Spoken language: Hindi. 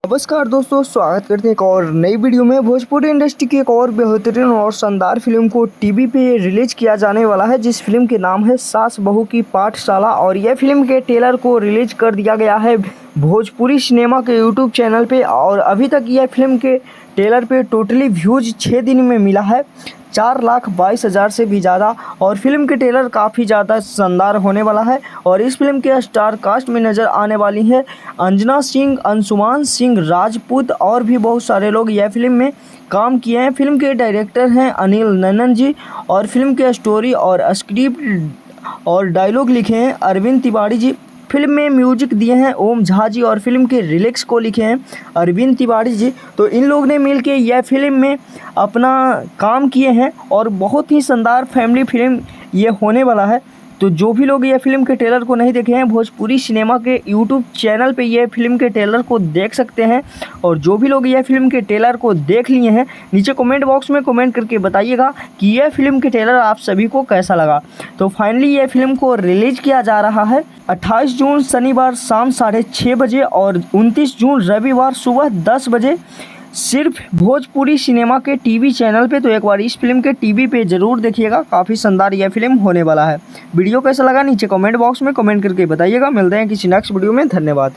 नमस्कार दोस्तों, स्वागत करते हैं एक और नई वीडियो में। भोजपुरी इंडस्ट्री की एक और बेहतरीन और शानदार फिल्म को टीवी पे रिलीज किया जाने वाला है, जिस फिल्म के नाम है सास बहू की पाठशाला। और यह फिल्म के ट्रेलर को रिलीज कर दिया गया है भोजपुरी सिनेमा के यूट्यूब चैनल पे। और अभी तक यह फिल्म के ट्रेलर पे टोटली व्यूज 6 दिन में मिला है 4,22,000 से भी ज़्यादा। और फिल्म के ट्रेलर काफ़ी ज़्यादा शानदार होने वाला है। और इस फिल्म के स्टार कास्ट में नज़र आने वाली है अंजना सिंह, अंशुमान सिंह राजपूत और भी बहुत सारे लोग यह फिल्म में काम किए हैं। फिल्म के डायरेक्टर हैं अनिल नन्नन जी। और फिल्म के स्टोरी और स्क्रिप्ट और डायलॉग लिखे हैं अरविंद तिवारी जी। फिल्म में म्यूजिक दिए हैं ओम झा जी और फिल्म के लिरिक्स को लिखे हैं अरविंद तिवारी जी। तो इन लोग ने मिलकर यह फिल्म में अपना काम किए हैं और बहुत ही शानदार फैमिली फिल्म ये होने वाला है। तो जो भी लोग ये फिल्म के ट्रेलर को नहीं देखे हैं, भोजपुरी सिनेमा के यूट्यूब चैनल पे ये फिल्म के ट्रेलर को देख सकते हैं। और जो भी लोग ये फिल्म के ट्रेलर को देख लिए हैं, नीचे कमेंट बॉक्स में कमेंट करके बताइएगा कि यह फिल्म के ट्रेलर आप सभी को कैसा लगा। तो फाइनली ये फिल्म को रिलीज किया जा रहा है 28 जून शनिवार शाम 6:30 बजे और 29 जून रविवार सुबह 10 बजे सिर्फ भोजपुरी सिनेमा के टीवी चैनल पे। तो एक बार इस फिल्म के टीवी पे ज़रूर देखिएगा, काफ़ी शानदार यह फिल्म होने वाला है। वीडियो कैसा लगा नीचे कमेंट बॉक्स में कमेंट करके बताइएगा। मिलते हैं किसी नेक्स्ट वीडियो में। धन्यवाद।